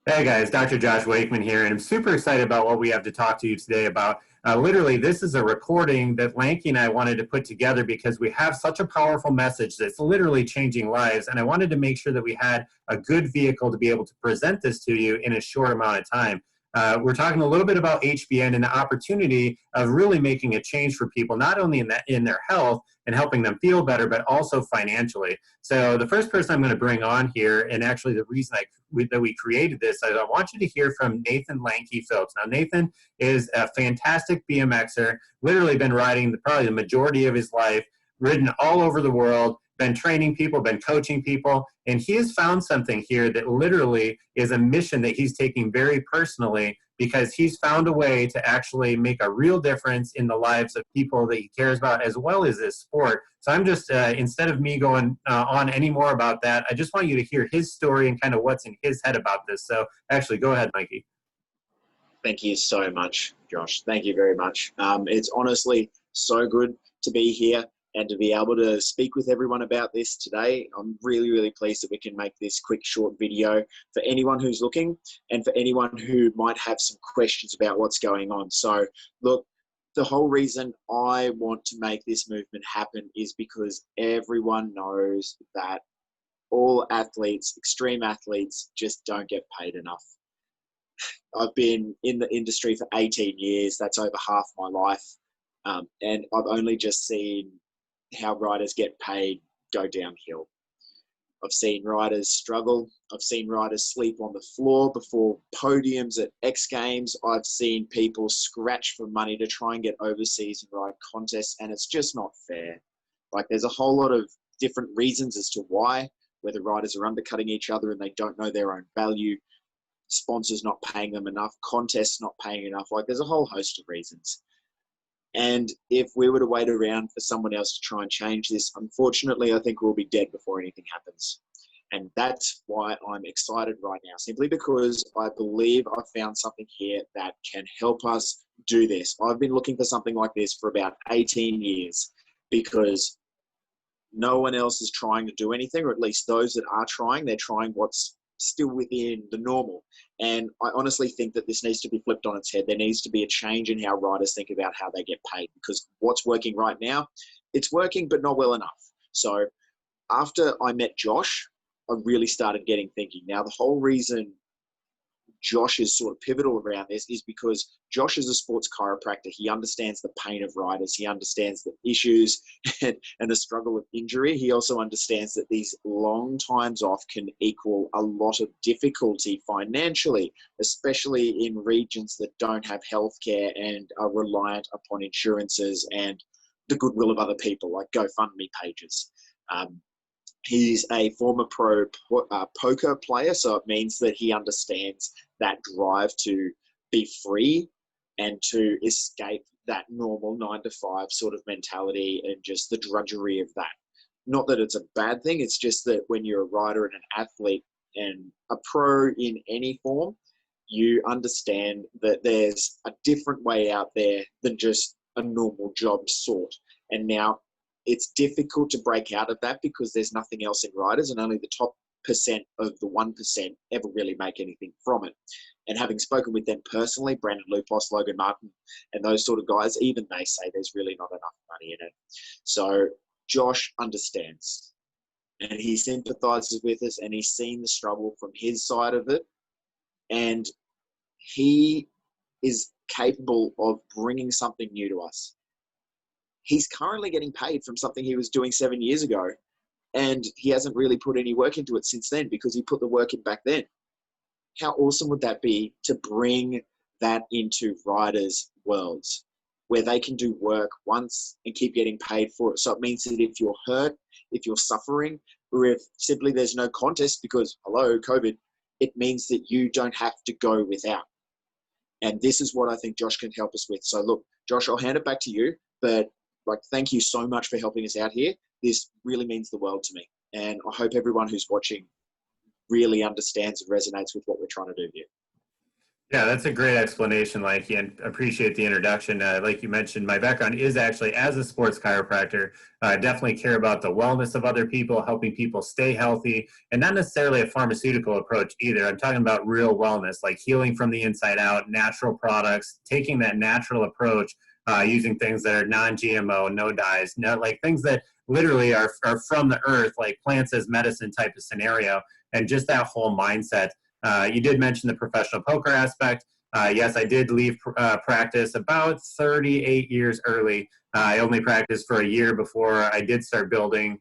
Hey guys, Dr. Josh Wakeman here, and I'm super excited about what we have to talk to you today about. Literally, this is a recording that Lanky and I wanted to put together because we have such a powerful message that's literally changing lives, and I wanted to make sure that we had a good vehicle to be able to present this to you in a short amount of time. We're talking a little bit about HBN and the opportunity of really making a change for people, not only in their health and helping them feel better, but also financially. So the first person I'm going to bring on here, and actually the reason that we created this, is I want you to hear from Nathan Lanky Philps. Now, Nathan is a fantastic BMXer, literally been riding probably the majority of his life, ridden all over the world, been training people, been coaching people, and he has found something here that literally is a mission that he's taking very personally because he's found a way to actually make a real difference in the lives of people that he cares about as well as his sport. So I'm just, instead of me going on any more about that, I just want you to hear his story and kind of what's in his head about this. So actually, go ahead, Mikey. Thank you so much, Josh. Thank you very much. It's honestly so good to be here and to be able to speak with everyone about this today. I'm really, really pleased that we can make this quick, short video for anyone who's looking and for anyone who might have some questions about what's going on. So, look, the whole reason I want to make this movement happen is because everyone knows that all athletes, extreme athletes, just don't get paid enough. I've been in the industry for 18 years. That's over half my life. And I've only just seen how riders get paid go downhill. I've seen riders struggle. I've seen riders sleep on the floor before podiums at X Games. I've seen people scratch for money to try and get overseas and ride contests, and it's just not fair. Like, there's a whole lot of different reasons as to why, whether riders are undercutting each other and they don't know their own value, sponsors not paying them enough, contests not paying enough. Like, there's a whole host of reasons. And if we were to wait around for someone else to try and change this, unfortunately, I think we'll be dead before anything happens. And that's why I'm excited right now, simply because I believe I've found something here that can help us do this. I've been looking for something like this for about 18 years because no one else is trying to do anything, or at least those that are trying, they're trying what's still within the normal. And I honestly think that this needs to be flipped on its head. There needs to be a change in how riders think about how they get paid, because what's working right now, it's working, but not well enough. So after I met Josh, I really started getting thinking. Now, the whole reason Josh is sort of pivotal around this is because Josh is a sports chiropractor. He understands the pain of riders. He understands the issues and the struggle of injury. He also understands that these long times off can equal a lot of difficulty financially, especially in regions that don't have healthcare and are reliant upon insurances and the goodwill of other people, like GoFundMe pages. He's a former pro poker player, so it means that he understands that drive to be free and to escape that normal 9-to-5 sort of mentality and just the drudgery of that. Not that it's a bad thing, it's just that when you're a rider and an athlete and a pro in any form, you understand that there's a different way out there than just a normal job sort. And now it's difficult to break out of that because there's nothing else in riders, and only the top percent of the 1% ever really make anything from it. And having spoken with them personally, Brandon Lupos, Logan Martin, and those sort of guys, even they say there's really not enough money in it. So Josh understands, and he sympathizes with us, and he's seen the struggle from his side of it, and he is capable of bringing something new to us. He's currently getting paid from something he was doing 7 years ago, and he hasn't really put any work into it since then because he put the work in back then. How awesome would that be to bring that into riders' worlds where they can do work once and keep getting paid for it? So it means that if you're hurt, if you're suffering, or if simply there's no contest because, hello, COVID, it means that you don't have to go without. And this is what I think Josh can help us with. So look, Josh, I'll hand it back to you, but thank you so much for helping us out here. This really means the world to me. And I hope everyone who's watching really understands and resonates with what we're trying to do here. Yeah, that's a great explanation, Lanky, and appreciate the introduction. Like you mentioned, my background is actually as a sports chiropractor. I definitely care about the wellness of other people, helping people stay healthy, and not necessarily a pharmaceutical approach either. I'm talking about real wellness, like healing from the inside out, natural products, taking that natural approach, using things that are non-GMO, no dyes, no, like things that literally are from the earth, like plants as medicine type of scenario, and just that whole mindset. You did mention the professional poker aspect. Yes, I did leave practice about 38 years early. I only practiced for a year before I did start building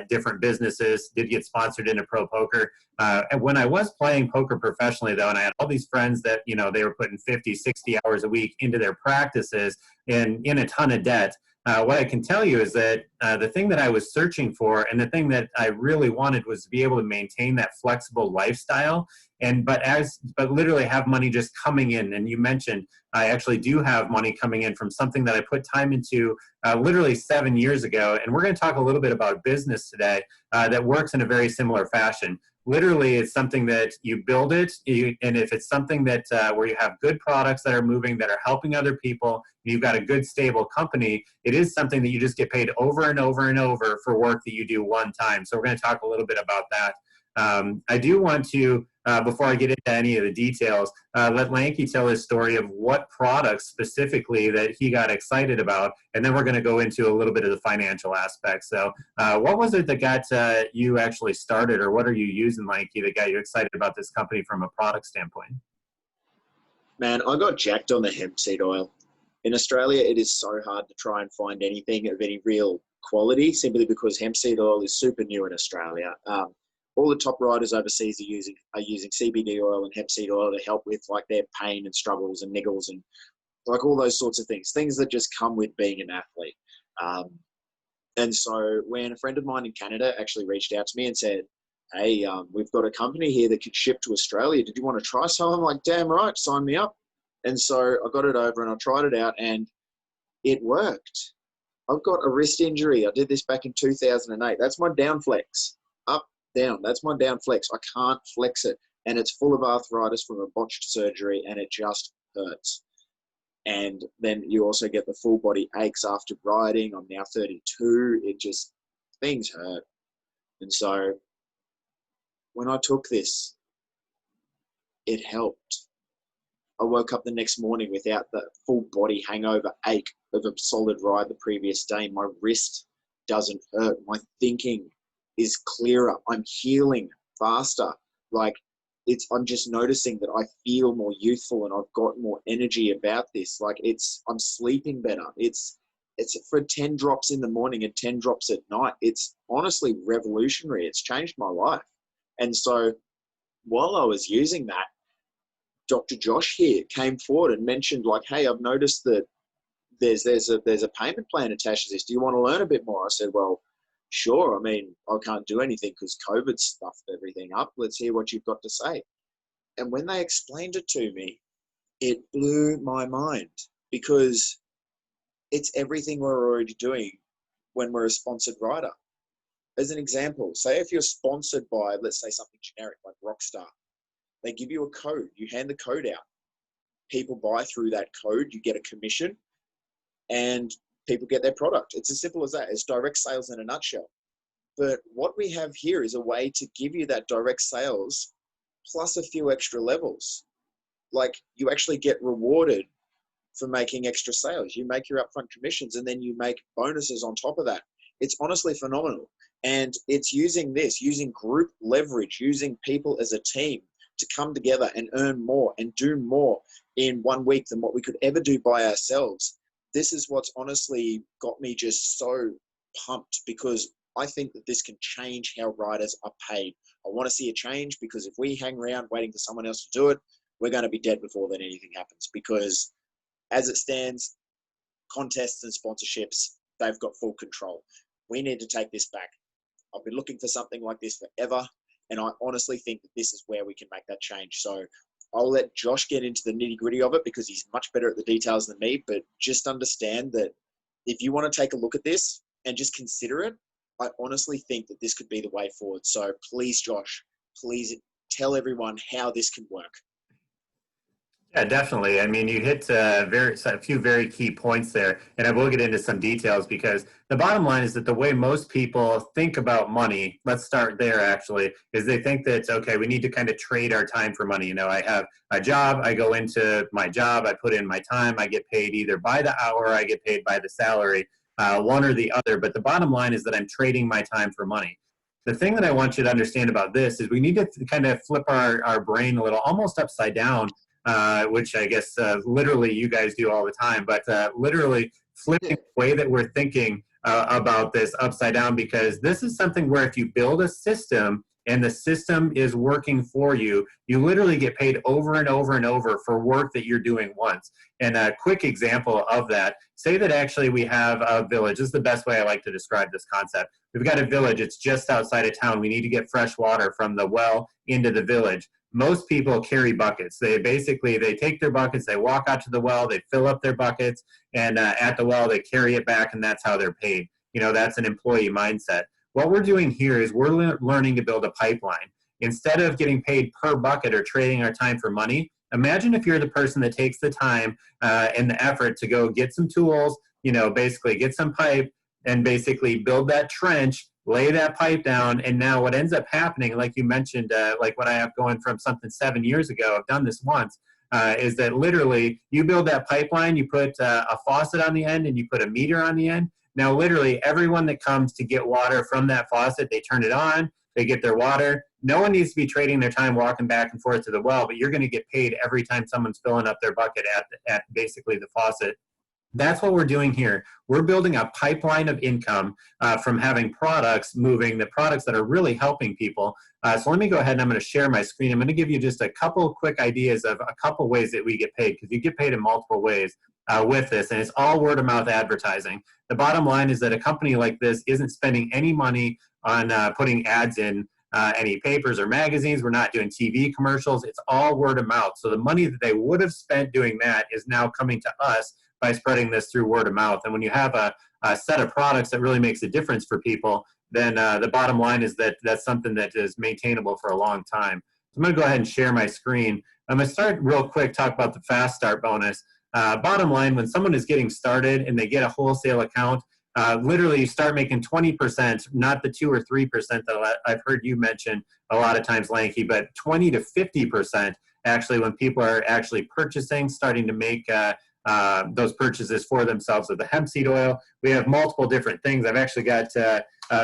different businesses, did get sponsored into pro poker. And when I was playing poker professionally, though, and I had all these friends that, you know, they were putting 50, 60 hours a week into their practices and in a ton of debt. What I can tell you is that the thing that I was searching for and the thing that I really wanted was to be able to maintain that flexible lifestyle but literally have money just coming in. And you mentioned I actually do have money coming in from something that I put time into literally 7 years ago. And we're going to talk a little bit about business today that works in a very similar fashion. Literally, it's something that you build it, and if it's something that where you have good products that are moving, that are helping other people, and you've got a good stable company, it is something that you just get paid over and over and over for work that you do one time. So we're going to talk a little bit about that. I do want to, before I get into any of the details, let Lanky tell his story of what products specifically that he got excited about, and then we're going to go into a little bit of the financial aspects. So what was it that got you actually started, or what are you using, Lanky, that got you excited about this company from a product standpoint? Man, I got jacked on the hemp seed oil. In Australia, it is so hard to try and find anything of any real quality simply because hemp seed oil is super new in Australia. All the top riders overseas are using CBD oil and hemp seed oil to help with like their pain and struggles and niggles and like all those sorts of things that just come with being an athlete. Um, and so when a friend of mine in Canada actually reached out to me and said, hey, we've got a company here that could ship to Australia. Did you want to try some? I'm like, damn right, sign me up. And so I got it over and I tried it out and it worked. I've got a wrist injury. I did this back in 2008. That's my down flex. Up, down. That's my down flex. I can't flex it. And it's full of arthritis from a botched surgery and it just hurts. And then you also get the full body aches after riding. I'm now 32. Things hurt. And so when I took this, it helped. I woke up the next morning without the full body hangover ache of a solid ride the previous day. My wrist doesn't hurt. My thinking is clearer. I'm healing faster. I'm just noticing that I feel more youthful and I've got more energy about this. I'm sleeping better. It's for 10 drops in the morning and 10 drops at night. It's honestly revolutionary. It's changed my life. And so while I was using that, Dr. Josh here came forward and mentioned hey, I've noticed that there's a payment plan attached to this. Do you want to learn a bit more? I said, well, sure. I mean, I can't do anything because COVID stuffed everything up. Let's hear what you've got to say. And when they explained it to me, it blew my mind because it's everything we're already doing when we're a sponsored rider. As an example, say if you're sponsored by, let's say something generic like Rockstar, they give you a code, you hand the code out. People buy through that code, you get a commission, and people get their product. It's as simple as that. It's direct sales in a nutshell. But what we have here is a way to give you that direct sales plus a few extra levels. You actually get rewarded for making extra sales. You make your upfront commissions and then you make bonuses on top of that. It's honestly phenomenal. And it's using group leverage, using people as a team to come together and earn more and do more in 1 week than what we could ever do by ourselves. This is what's honestly got me just so pumped because I think that this can change how riders are paid. I want to see a change because if we hang around waiting for someone else to do it, we're going to be dead before then anything happens because as it stands, contests and sponsorships, they've got full control. We need to take this back. I've been looking for something like this forever, and I honestly think that this is where we can make that change. So I'll let Josh get into the nitty-gritty of it because he's much better at the details than me, but just understand that if you want to take a look at this and just consider it, I honestly think that this could be the way forward. So please, Josh, please tell everyone how this can work. Yeah, definitely. I mean, you hit a few very key points there, and I will get into some details because the bottom line is that the way most people think about money, let's start there actually, is they think that, okay, we need to kind of trade our time for money. You know, I have a job, I go into my job, I put in my time, I get paid either by the hour, I get paid by the salary, one or the other. But the bottom line is that I'm trading my time for money. The thing that I want you to understand about this is we need to kind of flip our brain a little, almost upside down, which I guess literally you guys do all the time, but literally flipping the way that we're thinking about this upside down, because this is something where if you build a system and the system is working for you, you literally get paid over and over and over for work that you're doing once. And a quick example of that, say that actually we have a village. This is the best way I like to describe this concept. We've got a village, it's just outside of town. We need to get fresh water from the well into the village. Most people carry buckets. They take their buckets, they walk out to the well, they fill up their buckets, and at the well they carry it back, and that's how they're paid. You know, that's an employee mindset. What we're doing here is we're learning to build a pipeline. Instead of getting paid per bucket or trading our time for money, imagine if you're the person that takes the time and the effort to go get some tools, you know, basically get some pipe and basically build that trench, lay that pipe down, and now what ends up happening, like you mentioned, like what I have going from something 7 years ago, I've done this once, is that literally you build that pipeline, you put a faucet on the end and you put a meter on the end. Now literally everyone that comes to get water from that faucet, they turn it on, they get their water. No one needs to be trading their time walking back and forth to the well, but you're going to get paid every time someone's filling up their bucket at basically the faucet. That's what we're doing here. We're building a pipeline of income from having products moving, the products that are really helping people. So let me go ahead and I'm going to share my screen. I'm going to give you just a couple quick ideas of a couple ways that we get paid, because you get paid in multiple ways with this, and it's all word of mouth advertising. The bottom line is that a company like this isn't spending any money on putting ads in any papers or magazines. We're not doing TV commercials. It's all word of mouth. So the money that they would have spent doing that is now coming to us by spreading this through word of mouth. And when you have a set of products that really makes a difference for people, then the bottom line is that that's something that is maintainable for a long time. So I'm going to go ahead and share my screen. I'm going to start real quick, talk about the fast start bonus. Bottom line, when someone is getting started and they get a wholesale account, literally you start making 20%, not the 2 or 3% that I've heard you mention a lot of times, Lanky, but 20 to 50% actually when people are actually purchasing, starting to make those purchases for themselves with the hemp seed oil. We have multiple different things. I've actually got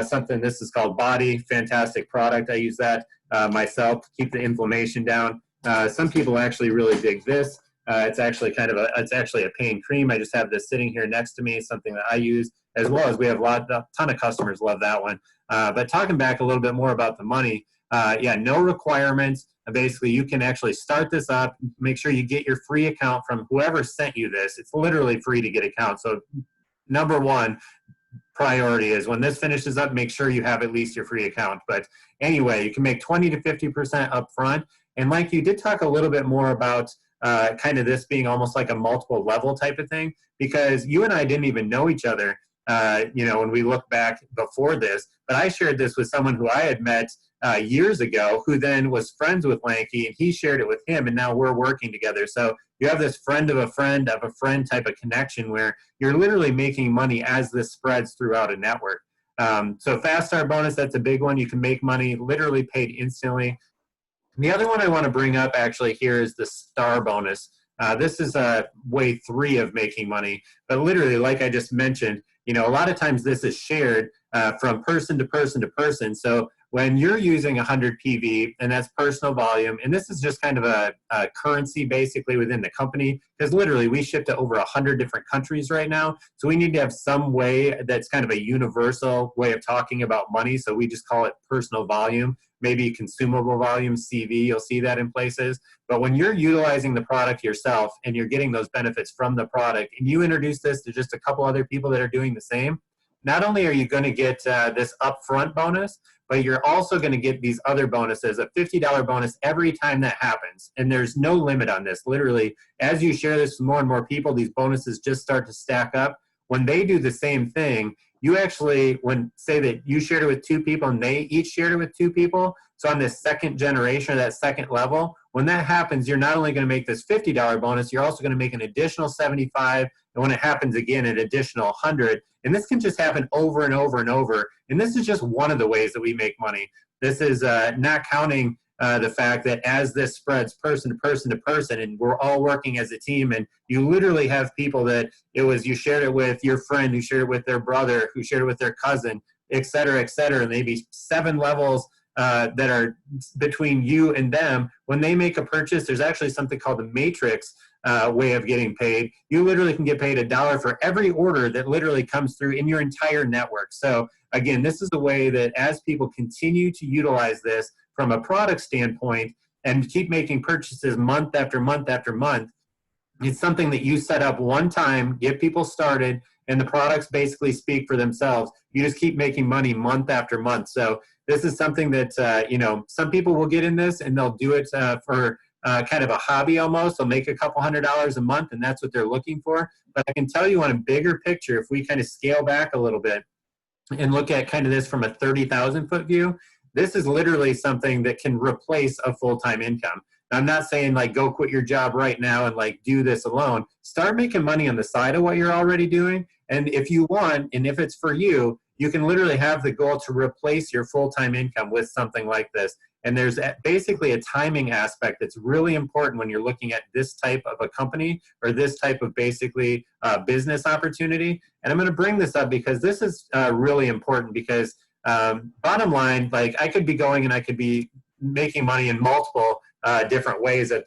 something, this is called Body, fantastic product. I use that myself to keep the inflammation down. Some people actually really dig this. It's actually it's actually a pain cream. I just have this sitting here next to me, something that I use, as well as we have a ton of customers love that one. But talking back a little bit more about the money, yeah, no requirements. Basically, you can actually start this up, make sure you get your free account from whoever sent you this. It's literally free to get account. So number one priority is when this finishes up, make sure you have at least your free account. But anyway, you can make 20 to 50% up front. And like you did talk a little bit more about kind of this being almost like a multiple level type of thing, because you and I didn't even know each other, you know, when we look back before this, but I shared this with someone who I had met years ago, who then was friends with Lanky, and he shared it with him, and now we're working together. So you have this friend of a friend of a friend type of connection where you're literally making money as this spreads throughout a network. So fast start bonus, that's a big one. You can make money literally paid instantly. The other one I want to bring up actually here is the star bonus. This is way 3 of making money, but literally, like I just mentioned, you know, a lot of times this is shared from person to person to person. So when you're using 100 PV, and that's personal volume, and this is just kind of a currency basically within the company, because literally we ship to over 100 different countries right now. So we need to have some way that's kind of a universal way of talking about money. So we just call it personal volume, maybe consumable volume, CV, you'll see that in places. But when you're utilizing the product yourself and you're getting those benefits from the product, and you introduce this to just a couple other people that are doing the same, not only are you going to get this upfront bonus, but you're also going to get these other bonuses, a $50 bonus every time that happens. And there's no limit on this. Literally, as you share this with more and more people, these bonuses just start to stack up. When they do the same thing, you actually, say that you shared it with 2 people and they each shared it with 2 people, so on this second generation or that second level, When that happens, you're not only going to make this $50 bonus, you're also going to make an additional 75, and when it happens again, an additional 100. And this can just happen over and over and over. And this is just one of the ways that we make money. This is not counting the fact that as this spreads person to person to person, and we're all working as a team, and you literally have people that you shared it with your friend, who shared it with their brother, who shared it with their cousin, et cetera, maybe 7 levels that are between you and them. When they make a purchase, there's actually something called the matrix way of getting paid. You literally can get paid $1 for every order that literally comes through in your entire network. So again, this is the way that as people continue to utilize this from a product standpoint and keep making purchases month after month after month, it's something that you set up one time, get people started, and the products basically speak for themselves. You just keep making money month after month. So this is something that, some people will get in this and they'll do it for kind of a hobby almost. They'll make a couple $100 a month, and that's what they're looking for. But I can tell you on a bigger picture, if we kind of scale back a little bit and look at kind of this from a 30,000 foot view, this is literally something that can replace a full-time income. Now, I'm not saying like go quit your job right now and like do this alone. Start making money on the side of what you're already doing. And if you want, and if it's for you, you can literally have the goal to replace your full-time income with something like this. And there's basically a timing aspect that's really important when you're looking at this type of a company or this type of basically business opportunity. And I'm going to bring this up because this is really important because bottom line, like I could be going and I could be making money in multiple different ways at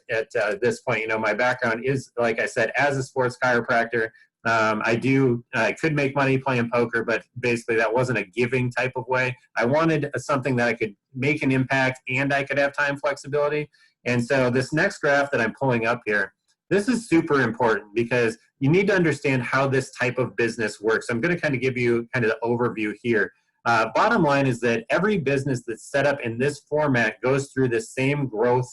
this point. My background is, like I said, as a sports chiropractor. I could make money playing poker, but basically that wasn't a giving type of way. I wanted something that I could make an impact and I could have time flexibility. And so this next graph that I'm pulling up here, this is super important because you need to understand how this type of business works. I'm going to kind of give you kind of the overview here. Bottom line is that every business that's set up in this format goes through the same growth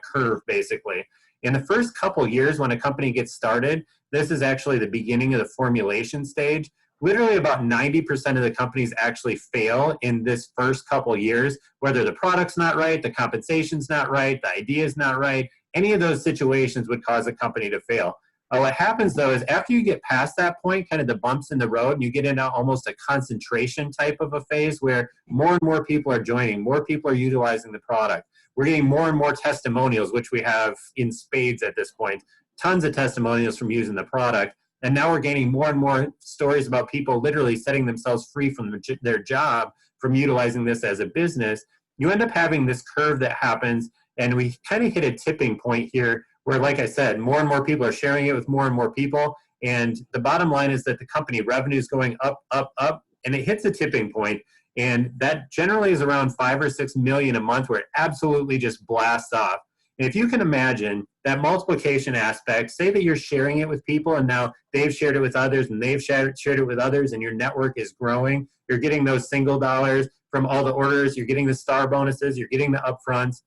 curve, basically. In the first couple years when a company gets started, this is actually the beginning of the formulation stage. Literally about 90% of the companies actually fail in this first couple years, whether the product's not right, the compensation's not right, the idea's not right. Any of those situations would cause a company to fail. What happens though is after you get past that point, kind of the bumps in the road, and you get into almost a concentration type of a phase where more and more people are joining, more people are utilizing the product. We're getting more and more testimonials, which we have in spades at this point, tons of testimonials from using the product. And now we're gaining more and more stories about people literally setting themselves free from their job from utilizing this as a business. You end up having this curve that happens, and we kind of hit a tipping point here where, like I said, more and more people are sharing it with more and more people. And the bottom line is that the company revenue is going up, up, up, and it hits a tipping point. And that generally is around 5 or 6 million a month where it absolutely just blasts off. And if you can imagine that multiplication aspect, say that you're sharing it with people and now they've shared it with others and they've shared it with others and your network is growing. You're getting those single dollars from all the orders. You're getting the star bonuses. You're getting the upfronts.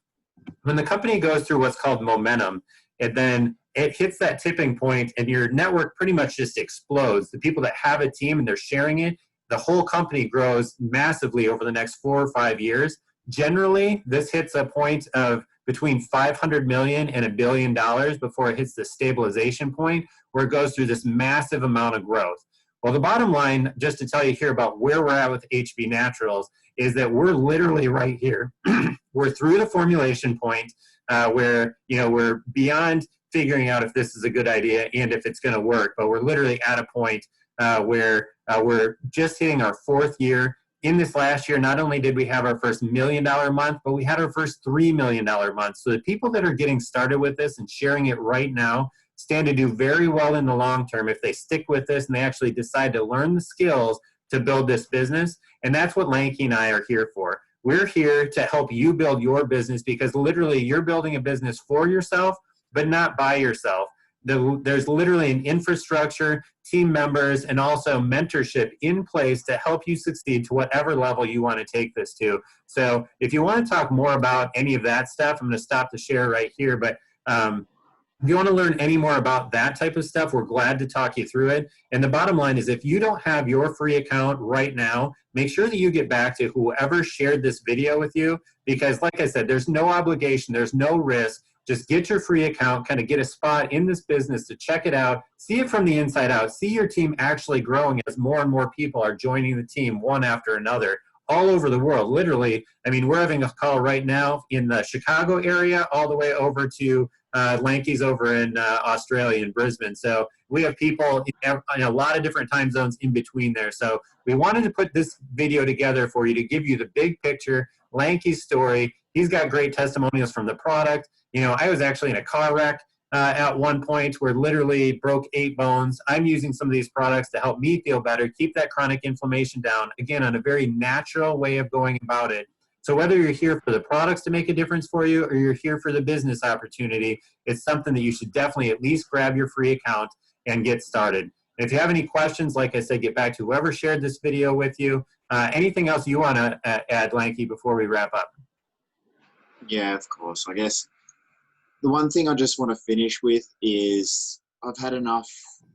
When the company goes through what's called momentum, and then it hits that tipping point and your network pretty much just explodes. The people that have a team and they're sharing it, the whole company grows massively over the next 4 or 5 years. Generally, this hits a point of between 500 million and $1 billion before it hits the stabilization point where it goes through this massive amount of growth. Well, the bottom line, just to tell you here about where we're at with HB Naturals, is that we're literally right here. We're through the formulation point where we're beyond figuring out if this is a good idea and if it's going to work, but we're literally at a point where we're just hitting our 4th year. In this last year, not only did we have our first $1 million month, but we had our first $3 million month. So the people that are getting started with this and sharing it right now stand to do very well in the long term if they stick with this and they actually decide to learn the skills to build this business. And that's what Lanky and I are here for. We're here to help you build your business because literally you're building a business for yourself, but not by yourself. There's literally an infrastructure, team members, and also mentorship in place to help you succeed to whatever level you want to take this to. So if you want to talk more about any of that stuff, I'm going to stop the share right here. But if you want to learn any more about that type of stuff, we're glad to talk you through it. And the bottom line is if you don't have your free account right now, make sure that you get back to whoever shared this video with you because like I said, there's no obligation, there's no risk. just get your free account, kind of get a spot in this business to check it out, see it from the inside out, see your team actually growing as more and more people are joining the team one after another all over the world. Literally, I mean, we're having a call right now in the Chicago area all the way over to Lanky's over in Australia, in Brisbane. So we have people in a lot of different time zones in between there. So we wanted to put this video together for you to give you the big picture, Lanky's story. He's got great testimonials from the product. You know, I was actually in a car wreck at one point where literally broke 8 bones. I'm using some of these products to help me feel better, keep that chronic inflammation down, again, on a very natural way of going about it. So whether you're here for the products to make a difference for you or you're here for the business opportunity, it's something that you should definitely at least grab your free account and get started. And if you have any questions, like I said, get back to whoever shared this video with you. Anything else you want to add, Lanky, before we wrap up? Yeah, of course. I guess the one thing I just want to finish with is I've had enough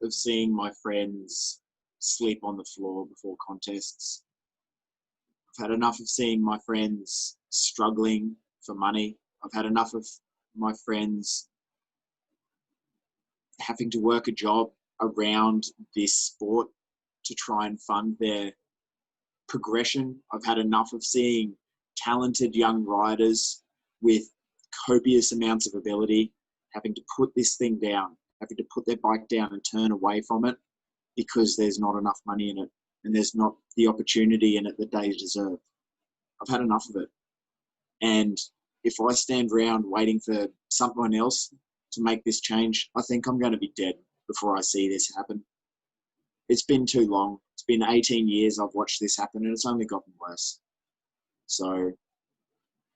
of seeing my friends sleep on the floor before contests. I've had enough of seeing my friends struggling for money. I've had enough of my friends having to work a job around this sport to try and fund their progression. I've had enough of seeing talented young riders with copious amounts of ability having to put this thing down, having to put their bike down and turn away from it because there's not enough money in it and there's not the opportunity in it that they deserve. I've had enough of it. And if I stand around waiting for someone else to make this change, I think I'm going to be dead before I see this happen. It's been too long. It's been 18 years I've watched this happen and it's only gotten worse. So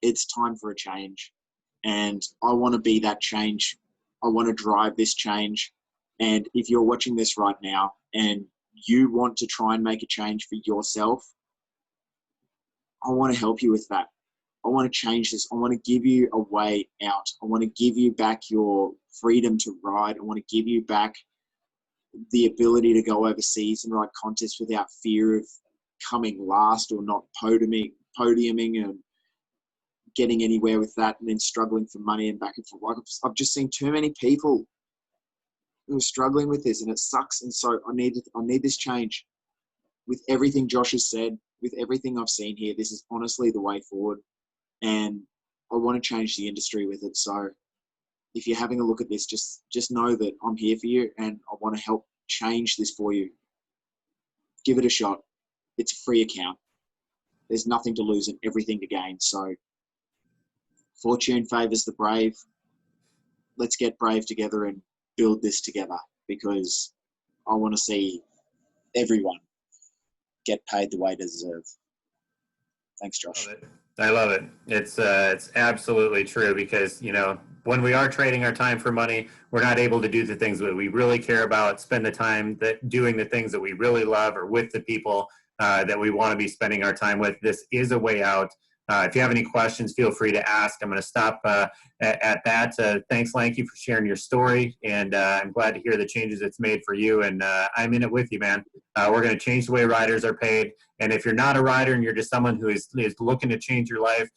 it's time for a change. And I want to be that change. I want to drive this change. And if you're watching this right now and you want to try and make a change for yourself, I want to help you with that. I want to change this. I want to give you a way out. I want to give you back your freedom to ride. I want to give you back the ability to go overseas and ride contests without fear of coming last or not podiuming and getting anywhere with that and then struggling for money and back and forth. Like I've just seen too many people who are struggling with this and it sucks. And so I need this change. With everything Josh has said, with everything I've seen here, this is honestly the way forward. And I want to change the industry with it. So if you're having a look at this, just know that I'm here for you and I want to help change this for you. Give it a shot. It's a free account. There's nothing to lose and everything to gain. So fortune favors the brave. Let's get brave together and build this together because I want to see everyone get paid the way they deserve. Thanks, Josh. I love it. It's absolutely true because, you know, when we are trading our time for money, we're not able to do the things that we really care about, spend the time doing the things that we really love or with the people that we want to be spending our time with. This is a way out. If you have any questions, feel free to ask. I'm going to stop at that. Thanks, Lanky, for sharing your story, and I'm glad to hear the changes it's made for you, and I'm in it with you, man. We're going to change the way riders are paid, and if you're not a rider and you're just someone who is looking to change your life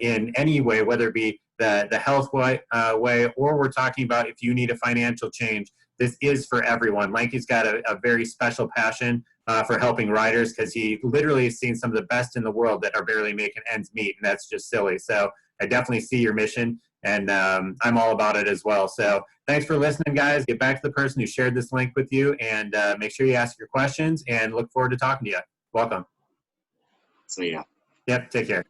in any way, whether it be the health way or we're talking about if you need a financial change, this is for everyone. Lanky's got a very special passion for helping riders because he literally has seen some of the best in the world that are barely making ends meet, and that's just silly. So I definitely see your mission, and I'm all about it as well. So thanks for listening, guys. Get back to the person who shared this link with you, and make sure you ask your questions, and look forward to talking to you. Welcome. See ya. Yep, take care.